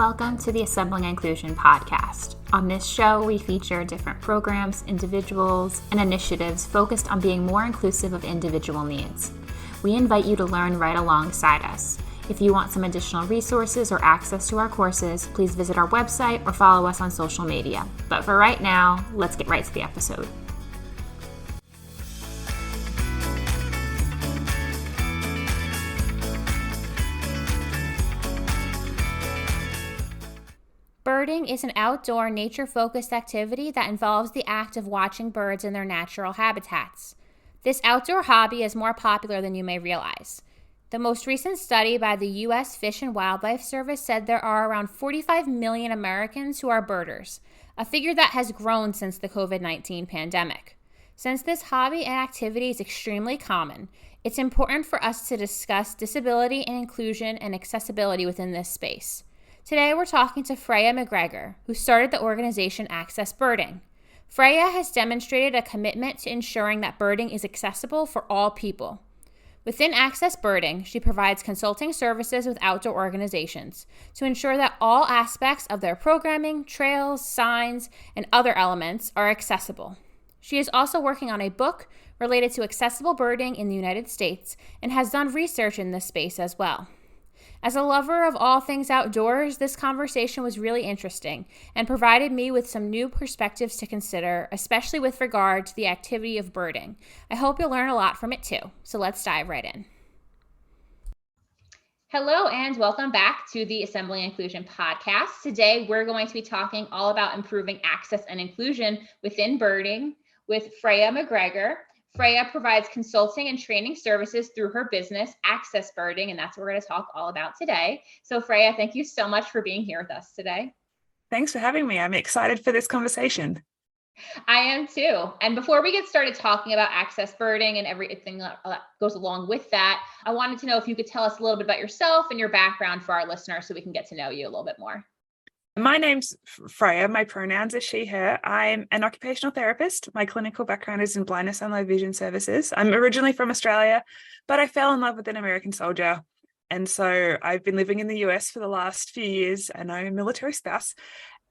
Welcome to the Assembling Inclusion podcast. On this show, we feature different programs, individuals, and initiatives focused on being more inclusive of individual needs. We invite you to learn right alongside us. If you want some additional resources or access to our courses, please visit our website or follow us on social media. But for right now, let's get right to the episode. Birding is an outdoor, nature-focused activity that involves the act of watching birds in their natural habitats. This outdoor hobby is more popular than you may realize. The most recent study by the U.S. Fish and Wildlife Service said there are around 45 million Americans who are birders, a figure that has grown since the COVID-19 pandemic. Since this hobby and activity is extremely common, it's important for us to discuss disability and inclusion and accessibility within this space. Today, we're talking to Freya McGregor, who started the organization Access Birding. Freya has demonstrated a commitment to ensuring that birding is accessible for all people. Within Access Birding, she provides consulting services with outdoor organizations to ensure that all aspects of their programming, trails, signs, and other elements are accessible. She is also working on a book related to accessible birding in the United States and has done research in this space as well. As a lover of all things outdoors, this conversation was really interesting and provided me with some new perspectives to consider, especially with regard to the activity of birding. I hope you'll learn a lot from it too. So let's dive right in. Hello and welcome back to the Assembling Inclusion podcast. Today, we're going to be talking all about improving access and inclusion within birding with Freya McGregor. Freya provides consulting and training services through her business, Access Birding, and that's what we're going to talk all about today. So Freya, thank you so much for being here with us today. Thanks for having me. I'm excited for this conversation. I am too. And before we get started talking about Access Birding and everything that goes along with that, I wanted to know if you could tell us a little bit about yourself and your background for our listeners so we can get to know you a little bit more. My name's Freya. My pronouns are she, her. I'm an occupational therapist. My clinical background is in blindness and low vision services. I'm originally from Australia, but I fell in love with an American soldier. And so I've been living in the US for the last few years, and I'm a military spouse,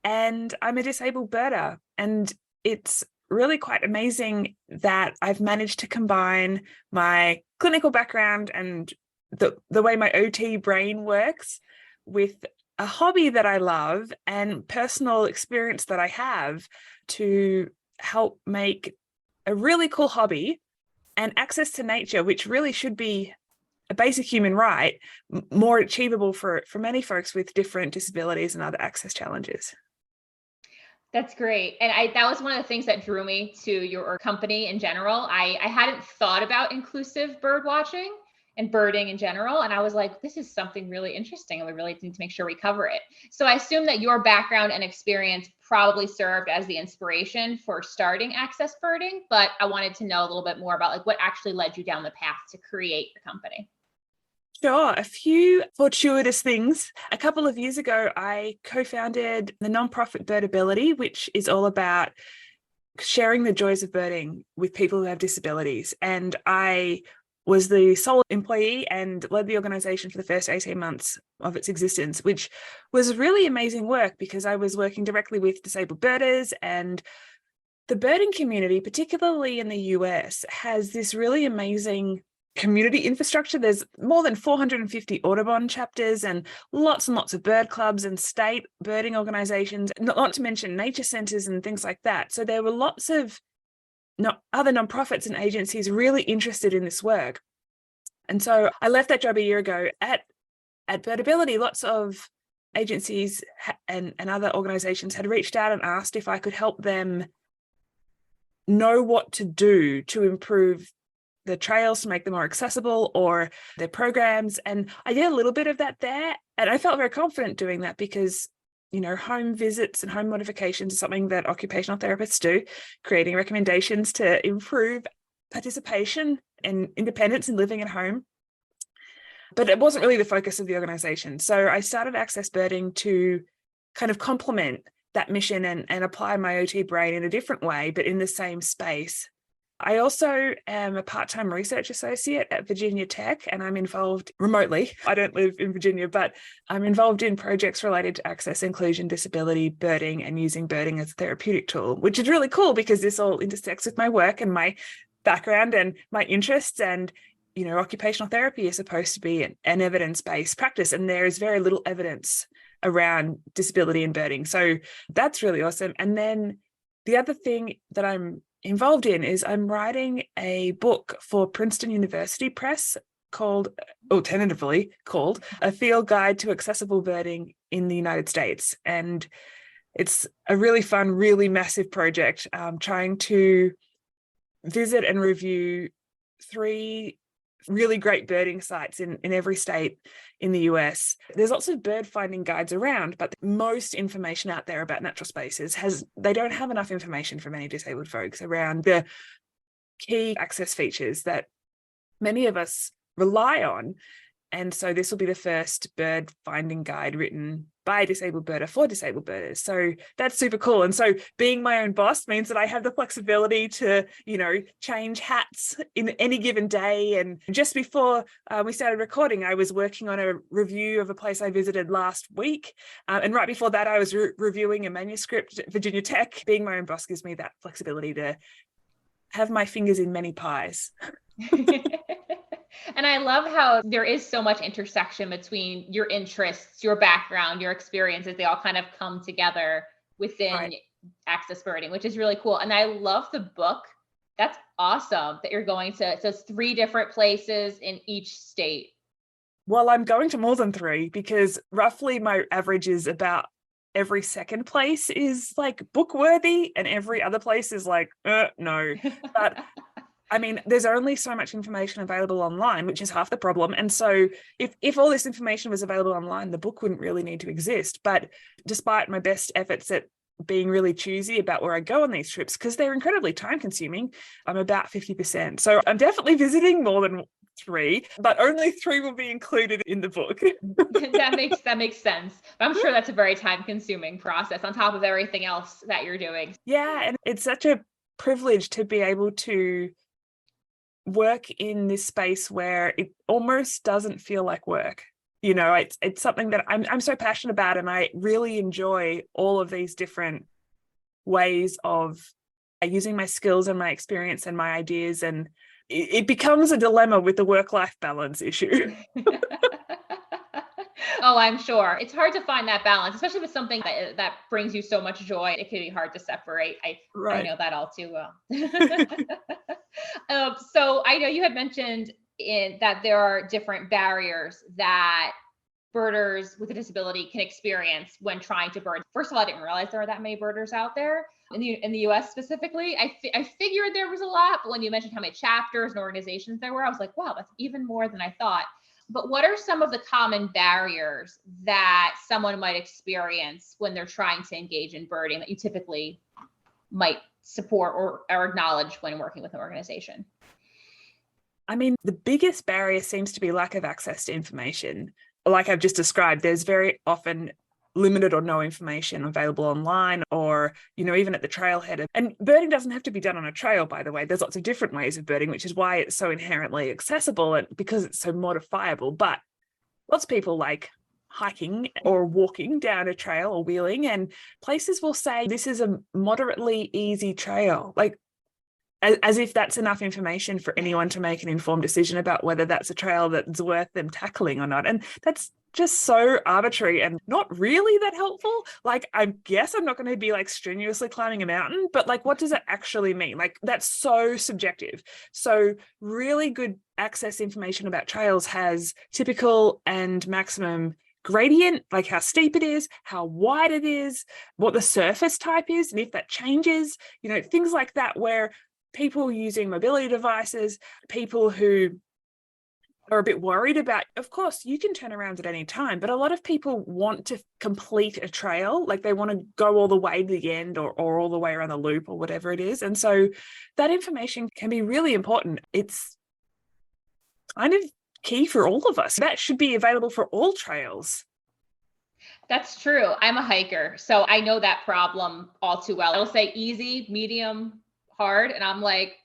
and I'm a disabled birder. And it's really quite amazing that I've managed to combine my clinical background and the way my OT brain works with a hobby that I love and personal experience that I have to help make a really cool hobby and access to nature, which really should be a basic human right, more achievable for many folks with different disabilities and other access challenges. That's great. And that was one of the things that drew me to your company in general. I hadn't thought about inclusive bird watching and birding in general. And I was like, this is something really interesting and we really need to make sure we cover it. So I assume that your background and experience probably served as the inspiration for starting Access Birding, but I wanted to know a little bit more about like what actually led you down the path to create the company. Sure. A few fortuitous things. A couple of years ago, I co-founded the nonprofit Birdability, which is all about sharing the joys of birding with people who have disabilities. And I was the sole employee and led the organization for the first 18 months of its existence, which was really amazing work because I was working directly with disabled birders, and the birding community, particularly in the US, has this really amazing community infrastructure. There's more than 450 Audubon chapters and lots of bird clubs and state birding organizations, not to mention nature centers and things like that. So there were lots of other nonprofits and agencies really interested in this work. And so I left that job a year ago. At Birdability, lots of agencies and other organizations had reached out and asked if I could help them know what to do to improve the trails, to make them more accessible, or their programs. And I did a little bit of that there. And I felt very confident doing that because home visits and home modifications is something that occupational therapists do, creating recommendations to improve participation and independence in living at home. But it wasn't really the focus of the organization. So I started Access Birding to kind of complement that mission and apply my OT brain in a different way, but in the same space I also am a part-time research associate at Virginia Tech, and I'm involved remotely. I don't live in Virginia, but I'm involved in projects related to access, inclusion, disability, birding, and using birding as a therapeutic tool, which is really cool because this all intersects with my work and my background and my interests. And occupational therapy is supposed to be an evidence-based practice, and there is very little evidence around disability in birding. So that's really awesome. And then the other thing that I'm involved in is I'm writing a book for Princeton University Press tentatively called A Field Guide to Accessible Birding in the United States. And it's a really fun, really massive project, trying to visit and review 3 really great birding sites in every state in the US. There's lots of bird finding guides around, but most information out there about natural spaces they don't have enough information for many disabled folks around the key access features that many of us rely on. And so this will be the first bird finding guide written by a disabled birder for disabled birders. So that's super cool. And so being my own boss means that I have the flexibility to, change hats in any given day. And just before we started recording, I was working on a review of a place I visited last week. And right before that, I was reviewing a manuscript at Virginia Tech. Being my own boss gives me that flexibility to have my fingers in many pies. And I love how there is so much intersection between your interests, your background, your experiences. They all kind of come together within access birding, which is really cool. And I love the book. That's awesome that you're going to, so it's 3 different places in each state. Well, I'm going to more than 3 because roughly my average is about every second place is like book worthy and every other place is like, no. But I mean, there's only so much information available online, which is half the problem. And so if all this information was available online, the book wouldn't really need to exist. But despite my best efforts at being really choosy about where I go on these trips, because they're incredibly time consuming, I'm about 50%. So I'm definitely visiting more than 3, but only 3 will be included in the book. That makes sense. But I'm sure that's a very time consuming process on top of everything else that you're doing. Yeah. And it's such a privilege to be able to work in this space where it almost doesn't feel like work. It's something that I'm so passionate about, and I really enjoy all of these different ways of using my skills and my experience and my ideas, and it becomes a dilemma with the work-life balance issue. Oh, I'm sure. It's hard to find that balance, especially with something that brings you so much joy. It can be hard to separate. I know that all too well. So I know you had mentioned that there are different barriers that birders with a disability can experience when trying to bird. First of all, I didn't realize there are that many birders out there in the US specifically. I figured there was a lot, but when you mentioned how many chapters and organizations there were, I was like, wow, that's even more than I thought. But what are some of the common barriers that someone might experience when they're trying to engage in birding that you typically might support or acknowledge when working with an organization? I mean, the biggest barrier seems to be lack of access to information. Like I've just described, there's very often limited or no information available online or, even at the trailhead. And birding doesn't have to be done on a trail, by the way. There's lots of different ways of birding, which is why it's so inherently accessible and because it's so modifiable. But lots of people like hiking or walking down a trail or wheeling, and places will say this is a moderately easy trail, like as if that's enough information for anyone to make an informed decision about whether that's a trail that's worth them tackling or not. And that's just so arbitrary and not really that helpful. Like, I guess I'm not going to be like strenuously climbing a mountain, but like, what does it actually mean? Like, that's so subjective. So really good access information about trails has typical and maximum gradient, like how steep it is, how wide it is, what the surface type is, and if that changes, things like that, where people using mobility devices, people who are a bit worried about, of course, you can turn around at any time, but a lot of people want to complete a trail, like they want to go all the way to the end or all the way around the loop or whatever it is. And so that information can be really important. It's kind of key for all of us. That should be available for all trails. That's true. I'm a hiker, so I know that problem all too well. I'll say easy, medium, hard, and I'm like,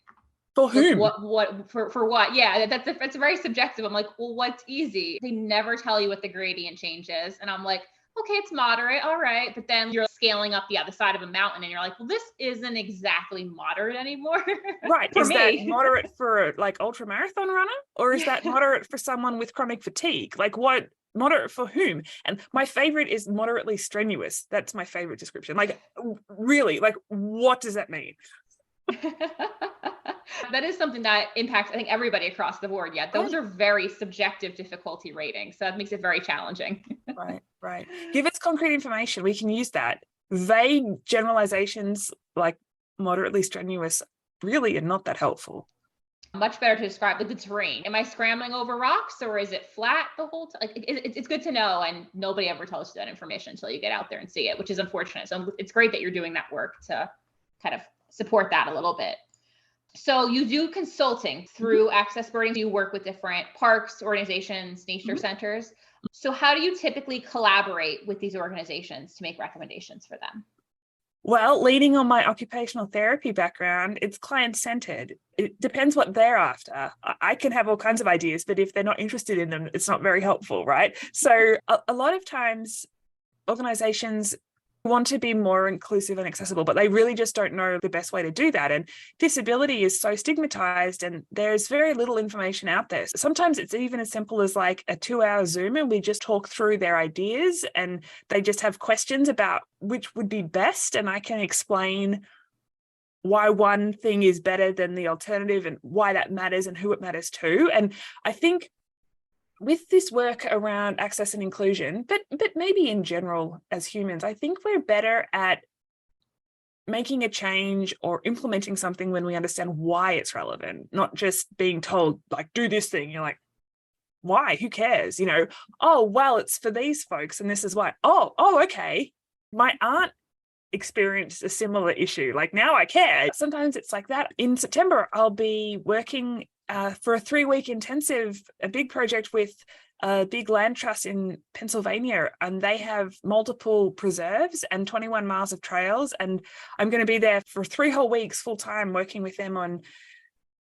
For Like whom? for what? Yeah, that's very subjective. I'm like, well, what's easy? They never tell you what the gradient change is. And I'm like, okay, it's moderate, all right. But then you're scaling up the other side of a mountain and you're like, well, this isn't exactly moderate anymore Right. for Is that me. moderate for like ultra marathon runner, or is that Yeah. moderate for someone with chronic fatigue? Like what moderate for whom? And my favorite is moderately strenuous. That's my favorite description. Like really, like what does that mean? That is something that impacts, I think, everybody across the board. Yeah, those Right. are very subjective difficulty ratings. So that makes it very challenging. Right, right. Give us concrete information. We can use that. Vague generalizations like moderately strenuous really are not that helpful. Much better to describe like the terrain. Am I scrambling over rocks or is it flat the whole time? Like it's good to know, and nobody ever tells you that information until you get out there and see it, which is unfortunate. So it's great that you're doing that work to kind of support that a little bit. So you do consulting through Access Birding. You work with different parks, organizations, nature centers. So how do you typically collaborate with these organizations to make recommendations for them? Well, leaning on my occupational therapy background, it's client-centered. It depends what they're after. I can have all kinds of ideas, but if they're not interested in them, it's not very helpful, right? So a lot of times organizations want to be more inclusive and accessible, but they really just don't know the best way to do that. And disability is so stigmatized and there's very little information out there. Sometimes it's even as simple as like a 2-hour Zoom and we just talk through their ideas and they just have questions about which would be best. And I can explain why one thing is better than the alternative and why that matters and who it matters to. And I think with this work around access and inclusion, but maybe in general as humans, I think we're better at making a change or implementing something when we understand why it's relevant, not just being told, like, do this thing. You're like, why? Who cares? You know, oh, well, it's for these folks and this is why. Oh, okay. My aunt experienced a similar issue. Like now I care. Sometimes it's like that. In September, I'll be working for a 3-week intensive, a big project with a big land trust in Pennsylvania, and they have multiple preserves and 21 miles of trails. And I'm going to be there for 3 whole weeks full time working with them on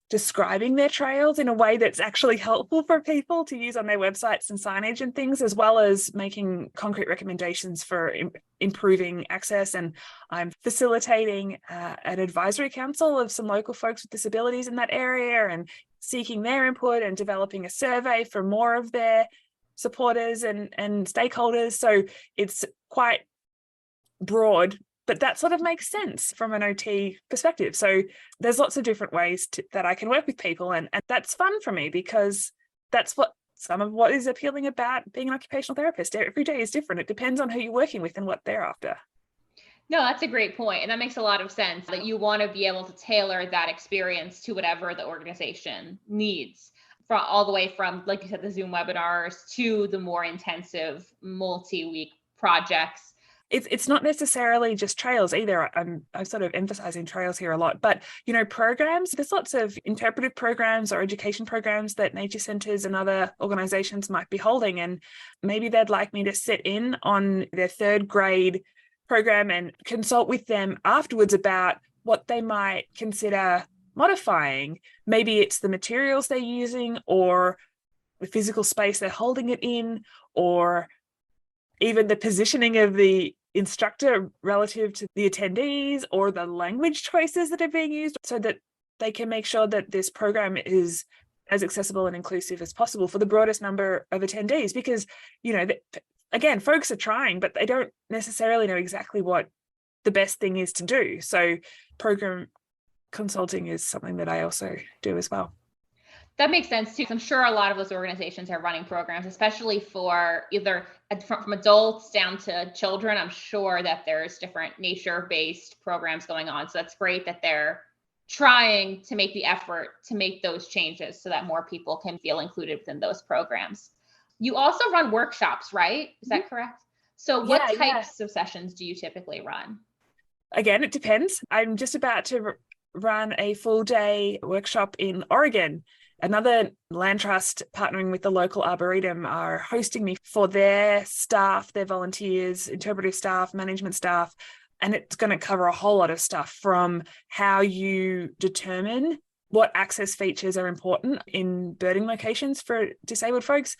describing their trails in a way that's actually helpful for people to use on their websites and signage and things, as well as making concrete recommendations for improving access. And I'm facilitating an advisory council of some local folks with disabilities in that area and seeking their input and developing a survey for more of their supporters and stakeholders. So it's quite broad, but that sort of makes sense from an OT perspective. So there's lots of different ways that I can work with people. And that's fun for me because that's what some of what is appealing about being an occupational therapist. Every day is different. It depends on who you're working with and what they're after. No, that's a great point. And that makes a lot of sense that you want to be able to tailor that experience to whatever the organization needs, from all the way from, like you said, the Zoom webinars to the more intensive multi-week projects. It's not necessarily just trails either. I'm sort of emphasizing trails here a lot, but programs, there's lots of interpretive programs or education programs that nature centers and other organizations might be holding. And maybe they'd like me to sit in on their 3rd grade program and consult with them afterwards about what they might consider modifying. Maybe it's the materials they're using or the physical space they're holding it in, or even the positioning of the instructor relative to the attendees or the language choices that are being used, so that they can make sure that this program is as accessible and inclusive as possible for the broadest number of attendees. Because, again, folks are trying, but they don't necessarily know exactly what the best thing is to do. So program consulting is something that I also do as well. That makes sense too. I'm sure a lot of those organizations are running programs, especially for either from adults down to children. I'm sure that there's different nature-based programs going on. So that's great that they're trying to make the effort to make those changes so that more people can feel included within those programs. You also run workshops, right? Is that correct? So what types of sessions do you typically run? Again, it depends. I'm just about to run a full day workshop in Oregon. Another land trust partnering with the local arboretum are hosting me for their staff, their volunteers, interpretive staff, management staff. And it's going to cover a whole lot of stuff, from how you determine what access features are important in birding locations for disabled folks,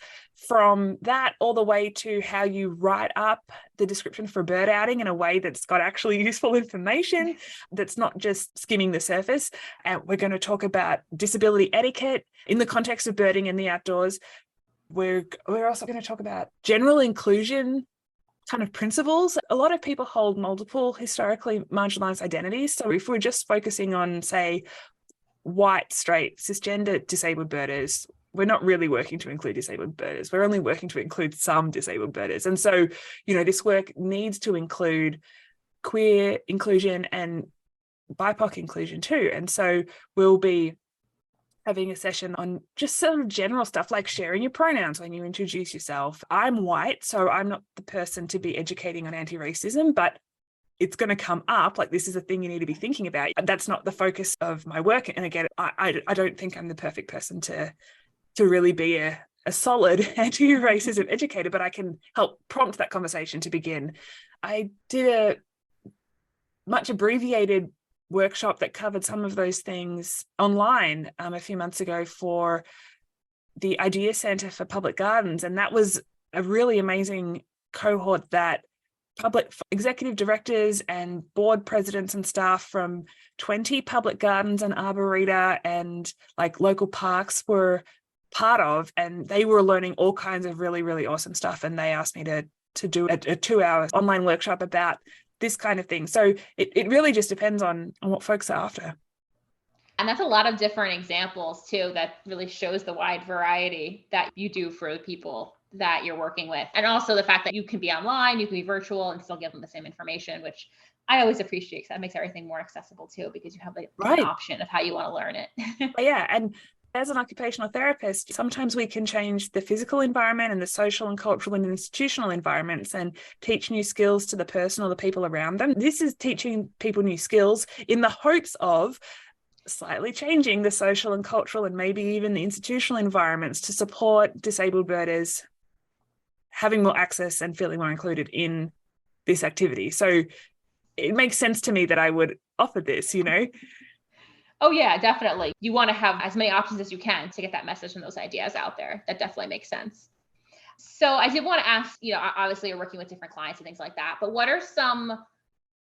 from that all the way to how you write up the description for bird outing in a way that's got actually useful information, that's not just skimming the surface. And we're going to talk about disability etiquette in the context of birding in the outdoors. We're also going to talk about general inclusion kind of principles. A lot of people hold multiple historically marginalized identities. So if we're just focusing on, say, white, straight, cisgender disabled birders, we're not really working to include disabled birders. We're only working to include some disabled birders. And so, this work needs to include queer inclusion and BIPOC inclusion too. And so we'll be having a session on just sort of general stuff like sharing your pronouns when you introduce yourself. I'm white, so I'm not the person to be educating on anti-racism, but it's going to come up. Like, this is a thing you need to be thinking about. That's not the focus of my work. And again, I don't think I'm the perfect person to really be a solid anti-racism educator, but I can help prompt that conversation to begin. I did a much abbreviated workshop that covered some of those things online a few months ago for the Idea Centre for Public Gardens. And that was a really amazing cohort that public executive directors and board presidents and staff from 20 public gardens and arboreta and like local parks were part of, and they were learning all kinds of really, really awesome stuff. And they asked me to do a 2-hour online workshop about this kind of thing. So it really just depends on what folks are after. And that's a lot of different examples too, that really shows the wide variety that you do for the people that you're working with. And also the fact that you can be online, you can be virtual and still give them the same information, which I always appreciate, because that makes everything more accessible too, because you have an option of how you want to learn it. Yeah. And as an occupational therapist, sometimes we can change the physical environment and the social and cultural and institutional environments and teach new skills to the person or the people around them. This is teaching people new skills in the hopes of slightly changing the social and cultural and maybe even the institutional environments to support disabled birders having more access and feeling more included in this activity. So it makes sense to me that I would offer this, Oh yeah, definitely. You want to have as many options as you can to get that message and those ideas out there. That definitely makes sense. So I did want to ask, obviously you're working with different clients and things like that, but what are some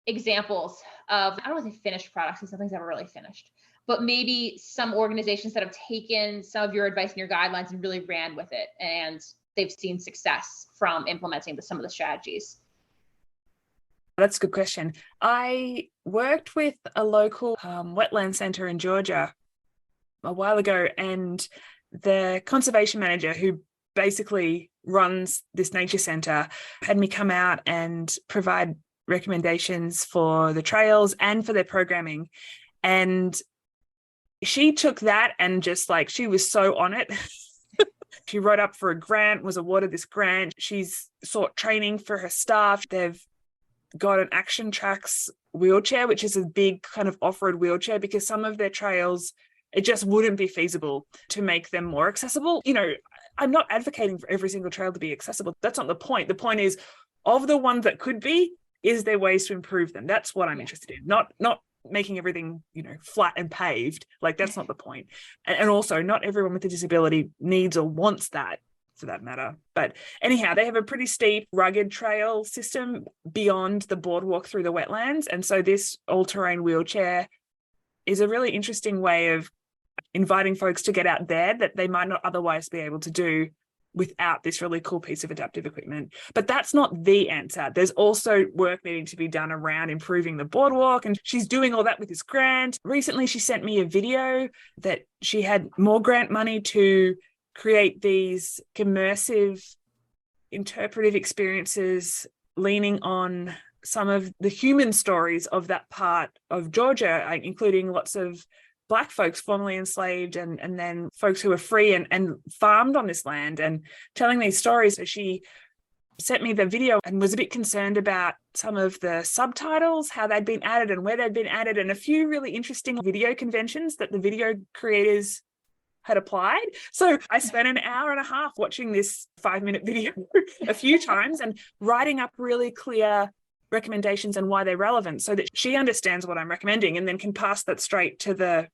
examples of, I don't want to say finished products, because nothing's ever really finished, but maybe some organizations that have taken some of your advice and your guidelines and really ran with it, and they've seen success from implementing some of the strategies? That's a good question. I worked with a local wetland centre in Georgia a while ago, and the conservation manager, who basically runs this nature centre, had me come out and provide recommendations for the trails and for their programming. And she took that and just she was so on it. She wrote up for a grant, was awarded this grant. She's sought training for her staff. They've got an Action Tracks wheelchair, which is a big kind of off-road wheelchair, because some of their trails, it just wouldn't be feasible to make them more accessible. I'm not advocating for every single trail to be accessible. That's not the point. The point is, of the ones that could be, is there ways to improve them? That's what I'm interested in. Not making everything, flat and paved. That's not the point. And also, not everyone with a disability needs or wants that, for that matter. But anyhow, they have a pretty steep, rugged trail system beyond the boardwalk through the wetlands. And so this all-terrain wheelchair is a really interesting way of inviting folks to get out there that they might not otherwise be able to do without this really cool piece of adaptive equipment. But that's not the answer. There's also work needing to be done around improving the boardwalk, and she's doing all that with this grant. Recently, she sent me a video that she had more grant money to create these immersive interpretive experiences leaning on some of the human stories of that part of Georgia, including lots of Black folks formerly enslaved and then folks who were free and farmed on this land, and telling these stories. So she sent me the video and was a bit concerned about some of the subtitles, how they'd been added and where they'd been added, and a few really interesting video conventions that the video creators had applied. So I spent an hour and a half watching this 5-minute video a few times and writing up really clear recommendations and why they're relevant, so that she understands what I'm recommending and then can pass that straight to the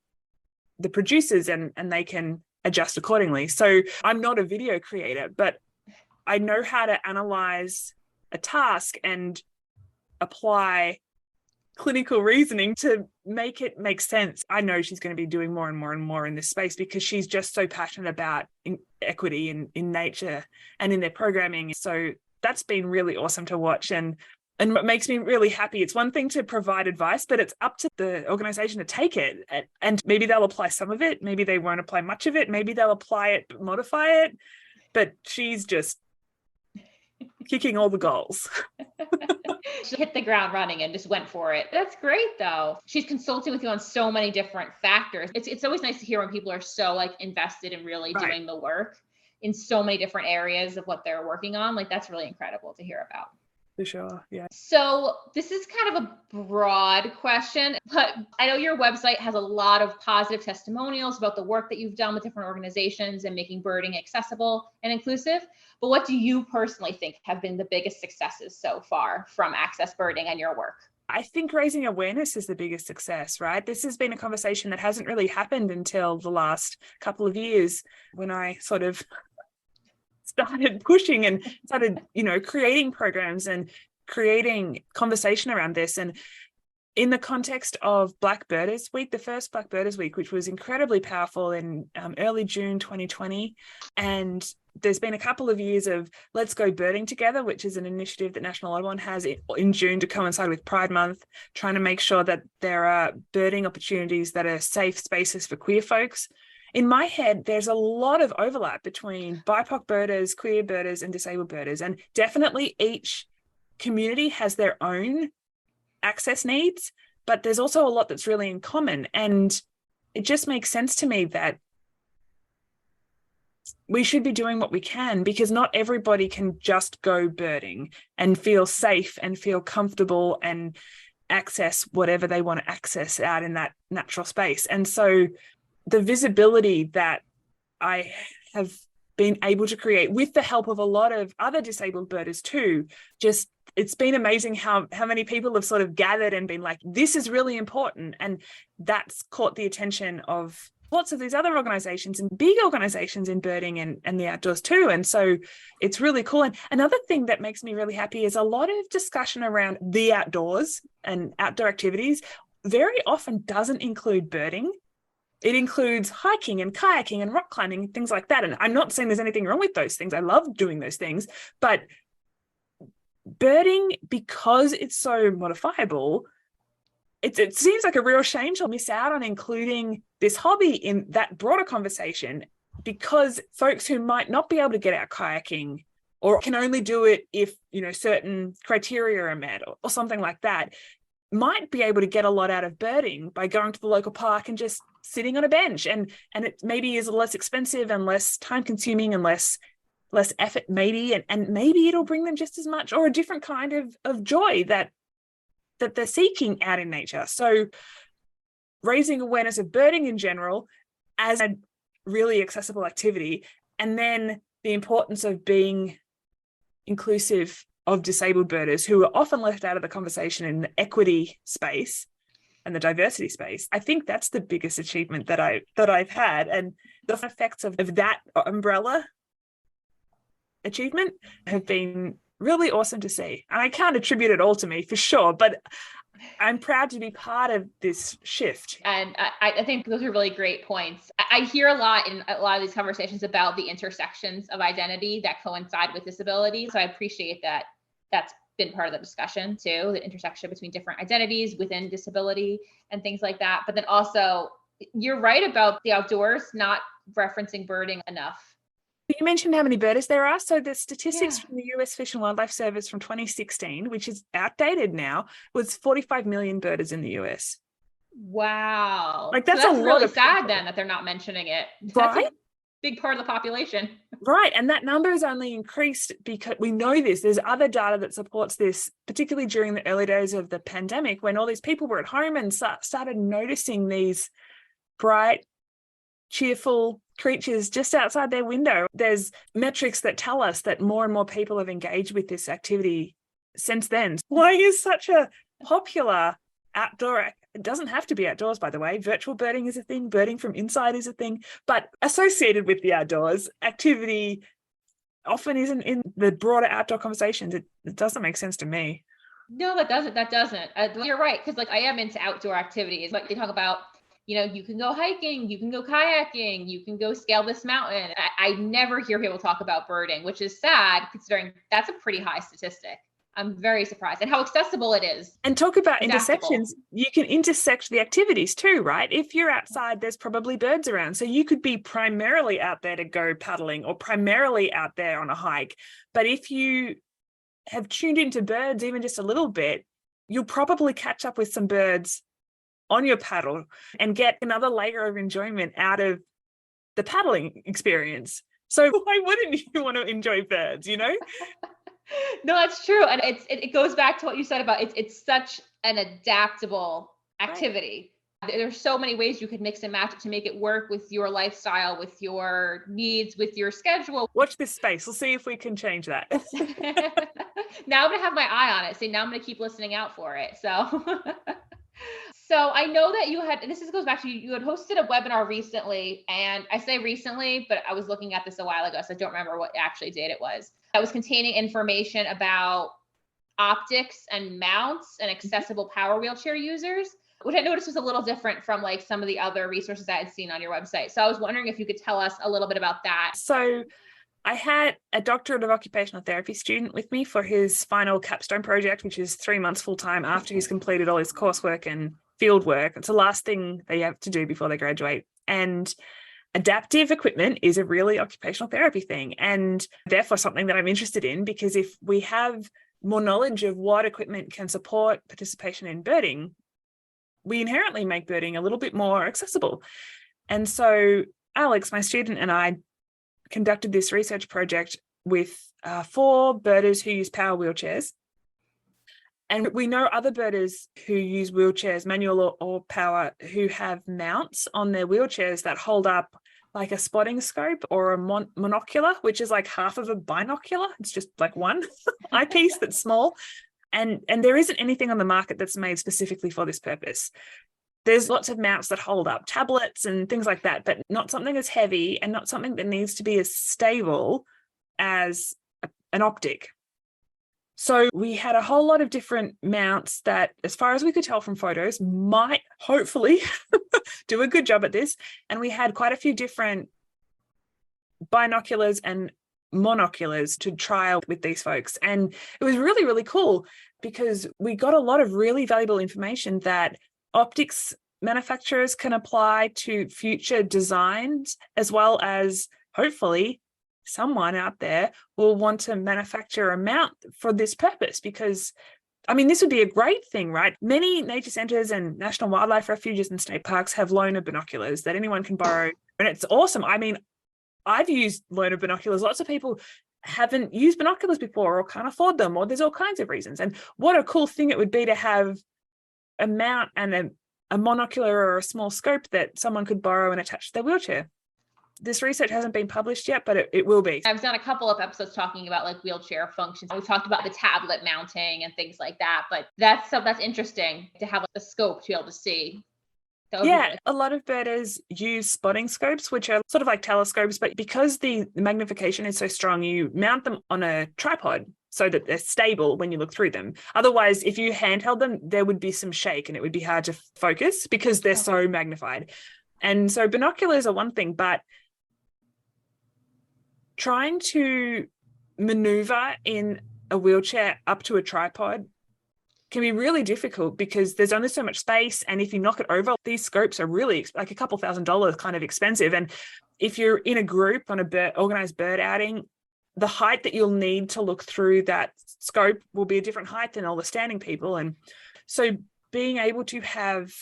the producers and they can adjust accordingly. So I'm not a video creator, but I know how to analyze a task and apply clinical reasoning to make it make sense. I know she's going to be doing more and more and more in this space because she's just so passionate about equity in nature and in their programming. So that's been really awesome to watch. And what makes me really happy, it's one thing to provide advice, but it's up to the organization to take it. And maybe they'll apply some of it. Maybe they won't apply much of it. Maybe they'll apply it, but modify it. But she's just kicking all the goals. She hit the ground running and just went for it. That's great though. She's consulting with you on so many different factors. It's always nice to hear when people are so like invested in really doing the work in so many different areas of what they're working on. Like that's really incredible to hear about. For sure, yeah. So this is kind of a broad question, but I know your website has a lot of positive testimonials about the work that you've done with different organizations and making birding accessible and inclusive. But what do you personally think have been the biggest successes so far from Access Birding and your work? I think raising awareness is the biggest success, right? This has been a conversation that hasn't really happened until the last couple of years when I sort of started pushing and started, creating programs and creating conversation around this. And in the context of Black Birders Week, the first Black Birders Week, which was incredibly powerful in early June 2020. And there's been a couple of years of Let's Go Birding Together, which is an initiative that National Audubon has in June to coincide with Pride Month, trying to make sure that there are birding opportunities that are safe spaces for queer folks. In my head, there's a lot of overlap between BIPOC birders, queer birders, and disabled birders. And definitely each community has their own access needs, but there's also a lot that's really in common. And it just makes sense to me that we should be doing what we can, because not everybody can just go birding and feel safe and feel comfortable and access whatever they want to access out in that natural space. And so the visibility that I have been able to create with the help of a lot of other disabled birders too, just it's been amazing how many people have sort of gathered and been like, this is really important. And that's caught the attention of lots of these other organizations and big organizations in birding and the outdoors too. And so it's really cool. And another thing that makes me really happy is a lot of discussion around the outdoors and outdoor activities very often doesn't include birding. It includes hiking and kayaking and rock climbing, things like that. And I'm not saying there's anything wrong with those things. I love doing those things. But birding, because it's so modifiable, it seems like a real shame to miss out on including this hobby in that broader conversation, because folks who might not be able to get out kayaking or can only do it if, certain criteria are met or something like that, might be able to get a lot out of birding by going to the local park and just sitting on a bench. And it maybe is less expensive and less time consuming and less effort maybe, and maybe it'll bring them just as much or a different kind of joy that they're seeking out in nature. So raising awareness of birding in general as a really accessible activity, and then the importance of being inclusive of disabled birders who are often left out of the conversation in the equity space and the diversity space. I think that's the biggest achievement that I've had, and the effects of that umbrella achievement have been really awesome to see. And I can't attribute it all to me for sure, but I'm proud to be part of this shift. And I think those are really great points. I hear a lot in a lot of these conversations about the intersections of identity that coincide with disability. So I appreciate that that's been part of the discussion too, the intersection between different identities within disability and things like that. But then also, you're right about the outdoors not referencing birding enough. You mentioned how many birders there are. So the statistics from the US Fish and Wildlife Service from 2016, which is outdated now, was 45 million birders in the US. Wow. Like that's a lot really of sad people. then that they're not mentioning it. Right? That's a big part of the population. Right. And that number has only increased because we know this. There's other data that supports this, particularly during the early days of the pandemic when all these people were at home and started noticing these bright, cheerful creatures just outside their window. There's metrics that tell us that more and more people have engaged with this activity since then. Flying is such a popular outdoor It doesn't have to be outdoors, by the way. Virtual birding is a thing. Birding from inside is a thing. But associated with the outdoors, activity often isn't in the broader outdoor conversations. It doesn't make sense to me. No, that doesn't. You're right. Because like I am into outdoor activities. Like they talk about, you can go hiking, you can go kayaking, you can go scale this mountain. I never hear people talk about birding, which is sad considering that's a pretty high statistic. I'm very surprised and how accessible it is. And talk about intersections. You can intersect the activities too, right? If you're outside, there's probably birds around. So you could be primarily out there to go paddling or primarily out there on a hike. But if you have tuned into birds even just a little bit, you'll probably catch up with some birds on your paddle and get another layer of enjoyment out of the paddling experience. So why wouldn't you want to enjoy birds, No, that's true. And it goes back to what you said about it's such an adaptable activity. Right. There's so many ways you could mix and match it to make it work with your lifestyle, with your needs, with your schedule. Watch this space. We'll see if we can change that. Now I'm going to have my eye on it. See, now I'm going to keep listening out for it. So I know that goes back to you had hosted a webinar recently, and I say recently, but I was looking at this a while ago, so I don't remember what actually date it was. That was containing information about optics and mounts and accessible power wheelchair users, which I noticed was a little different from like some of the other resources I had seen on your website. So I was wondering if you could tell us a little bit about that. So I had a doctorate of occupational therapy student with me for his final capstone project, which is 3 months full-time after he's completed all his coursework and field work. It's the last thing they have to do before they graduate. And adaptive equipment is a really occupational therapy thing, and therefore something that I'm interested in, because if we have more knowledge of what equipment can support participation in birding, we inherently make birding a little bit more accessible. And so Alex, my student, and I conducted this research project with 4 birders who use power wheelchairs. And we know other birders who use wheelchairs, manual or power, who have mounts on their wheelchairs that hold up like a spotting scope or a monocular, which is like half of a binocular. It's just like one eyepiece that's small. And there isn't anything on the market that's made specifically for this purpose. There's lots of mounts that hold up tablets and things like that, but not something as heavy and not something that needs to be as stable as an optic. So we had a whole lot of different mounts that, as far as we could tell from photos, might hopefully do a good job at this. And we had quite a few different binoculars and monoculars to trial with these folks. And it was really, really cool because we got a lot of really valuable information that optics manufacturers can apply to future designs, as well as hopefully someone out there will want to manufacture a mount for this purpose, because this would be a great thing, right? Many nature centers and national wildlife refuges and state parks have loaner binoculars that anyone can borrow. And it's awesome. I've used loaner binoculars. Lots of people haven't used binoculars before or can't afford them, or there's all kinds of reasons. And what a cool thing it would be to have a mount and a monocular or a small scope that someone could borrow and attach to their wheelchair. This research hasn't been published yet, but it will be. I've done a couple of episodes talking about like wheelchair functions. We talked about the tablet mounting and things like that, but that's interesting to have like a scope to be able to see. Yeah, a lot of birders use spotting scopes, which are sort of like telescopes, but because the magnification is so strong, you mount them on a tripod so that they're stable when you look through them. Otherwise, if you handheld them, there would be some shake and it would be hard to focus because they're so magnified. And so binoculars are one thing, but trying to maneuver in a wheelchair up to a tripod can be really difficult because there's only so much space. And if you knock it over, these scopes are really like a couple $1,000 kind of expensive. And if you're in a group on a organized bird outing, the height that you'll need to look through that scope will be a different height than all the standing people. And so being able to have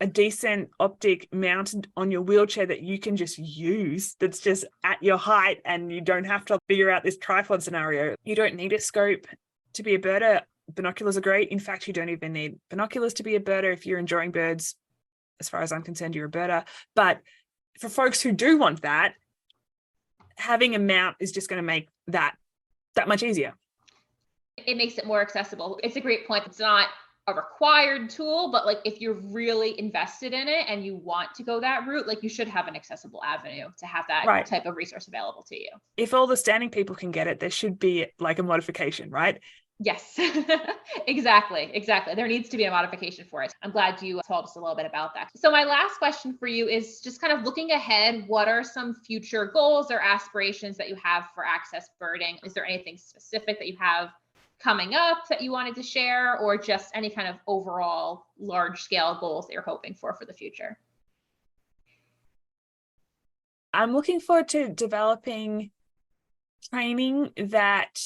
a decent optic mounted on your wheelchair that you can just use, that's just at your height, and you don't have to figure out this tripod scenario. You don't need a scope to be a birder. Binoculars are great. In fact, you don't even need binoculars to be a birder. If you're enjoying birds, as far as I'm concerned, you're a birder. But for folks who do want that, having a mount is just going to make that much easier. It makes it more accessible. It's a great point. It's not a required tool, but like if you're really invested in it and you want to go that route, like you should have an accessible avenue to have that Right. type of resource available to you. If all the standing people can get it, there should be like a modification, right? Yes, exactly. There needs to be a modification for it. I'm glad you told us a little bit about that. So my last question for you is just kind of looking ahead, what are some future goals or aspirations that you have for access birding? Is there anything specific that you have coming up that you wanted to share, or just any kind of overall large scale goals that you're hoping for the future? I'm looking forward to developing training that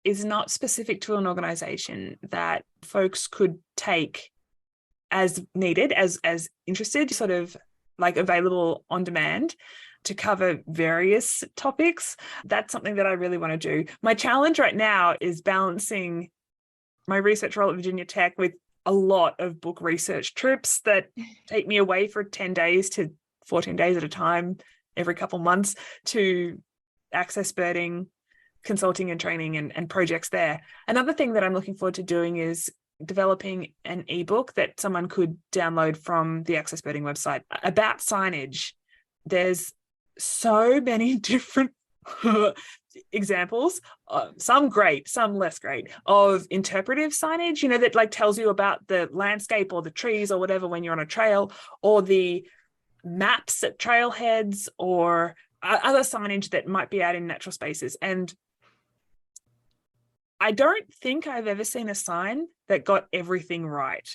is not specific to an organization, that folks could take as needed, as interested, sort of like available on demand to cover various topics. That's something that I really want to do. My challenge right now is balancing my research role at Virginia Tech with a lot of book research trips that take me away for 10 days to 14 days at a time every couple months to access birding, consulting and training and projects there. Another thing that I'm looking forward to doing is developing an ebook that someone could download from the Access Birding website about signage. There's so many different examples, some great, some less great, of interpretive signage, you know, that like tells you about the landscape or the trees or whatever when you're on a trail, or the maps at trailheads, or other signage that might be out in natural spaces. And I don't think I've ever seen a sign that got everything right,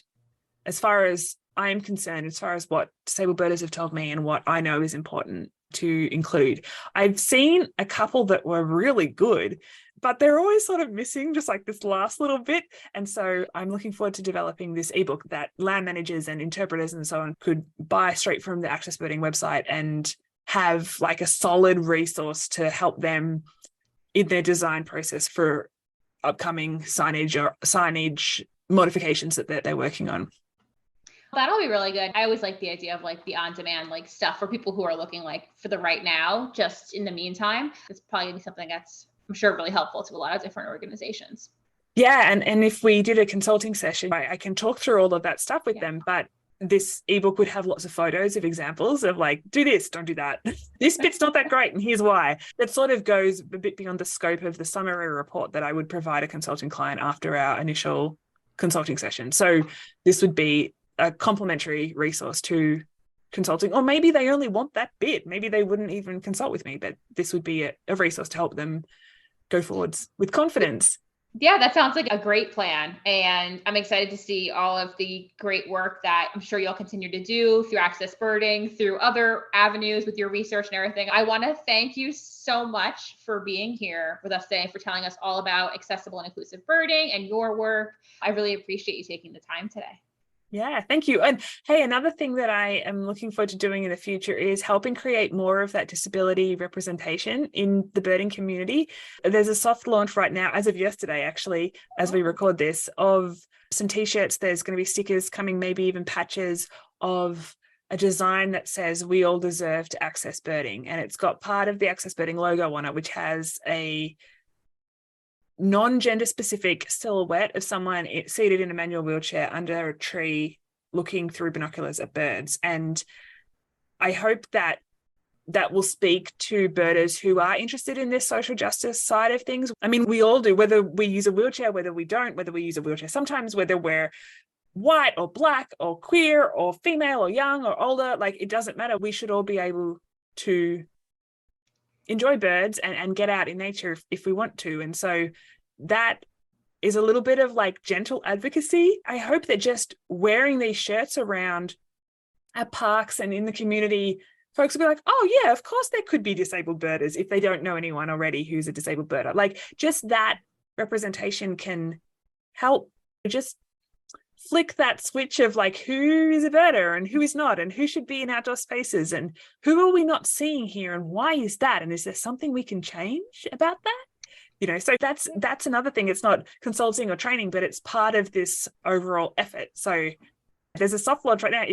as far as I am concerned, as far as what disabled birders have told me and what I know is important to include. I've seen a couple that were really good, but they're always sort of missing just like this last little bit. And so I'm looking forward to developing this ebook that land managers and interpreters and so on could buy straight from the Access Birding website and have like a solid resource to help them in their design process for upcoming signage modifications that they're working on. That'll be really good. I always like the idea of like the on-demand like stuff for people who are looking like for the right now, just in the meantime. It's probably gonna be something that's, I'm sure, really helpful to a lot of different organizations. Yeah, and if we did a consulting session, I can talk through all of that stuff with them, but this ebook would have lots of photos of examples of like, do this, don't do that. This bit's not that great, and here's why. That sort of goes a bit beyond the scope of the summary report that I would provide a consulting client after our initial consulting session. So this would be a complementary resource to consulting, or maybe they only want that bit. Maybe they wouldn't even consult with me, but this would be a resource to help them go forwards with confidence. Yeah, that sounds like a great plan. And I'm excited to see all of the great work that I'm sure you'll continue to do through Access Birding, through other avenues with your research and everything. I want to thank you so much for being here with us today, for telling us all about accessible and inclusive birding and your work. I really appreciate you taking the time today. Yeah, thank you. And hey, another thing that I am looking forward to doing in the future is helping create more of that disability representation in the birding community. There's a soft launch right now, as of yesterday, actually, as we record this, of some t-shirts. There's going to be stickers coming, maybe even patches of a design that says "We all deserve to access birding." And it's got part of the Access Birding logo on it, which has a non-gender specific silhouette of someone seated in a manual wheelchair under a tree looking through binoculars at birds. And I hope that that will speak to birders who are interested in this social justice side of things. I mean, we all do, whether we use a wheelchair, whether we don't, whether we use a wheelchair sometimes, whether we're white or black or queer or female or young or older, like it doesn't matter. We should all be able to enjoy birds and get out in nature if we want to. And so that is a little bit of like gentle advocacy. I hope that just wearing these shirts around at parks and in the community, folks will be like, oh yeah, of course there could be disabled birders if they don't know anyone already who's a disabled birder. Like just that representation can help just flick that switch of like who is a birder and who is not, and who should be in outdoor spaces, and who are we not seeing here, and why is that, and is there something we can change about that? You know, so that's another thing. It's not consulting or training, but it's part of this overall effort. So there's a soft launch right now.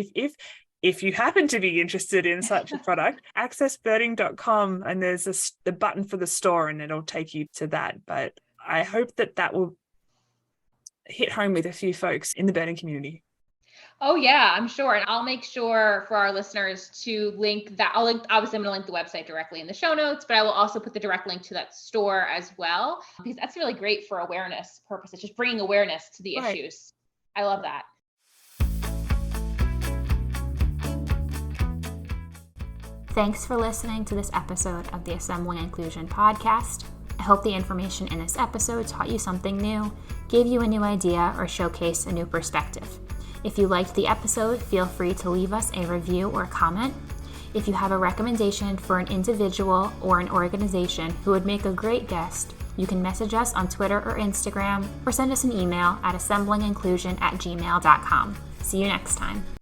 If you happen to be interested in such a product, accessbirding.com, and there's the button for the store, and it'll take you to that. But I hope that will hit home with a few folks in the birding community. Oh yeah, I'm sure. And I'll make sure for our listeners to link that. Obviously I'm going to link the website directly in the show notes, but I will also put the direct link to that store as well, because that's really great for awareness purposes, just bringing awareness to the issues. I love that. Thanks for listening to this episode of the Assembling Inclusion podcast. I hope the information in this episode taught you something new, gave you a new idea, or showcased a new perspective. If you liked the episode, feel free to leave us a review or comment. If you have a recommendation for an individual or an organization who would make a great guest, you can message us on Twitter or Instagram, or send us an email at assemblinginclusion@gmail.com. See you next time.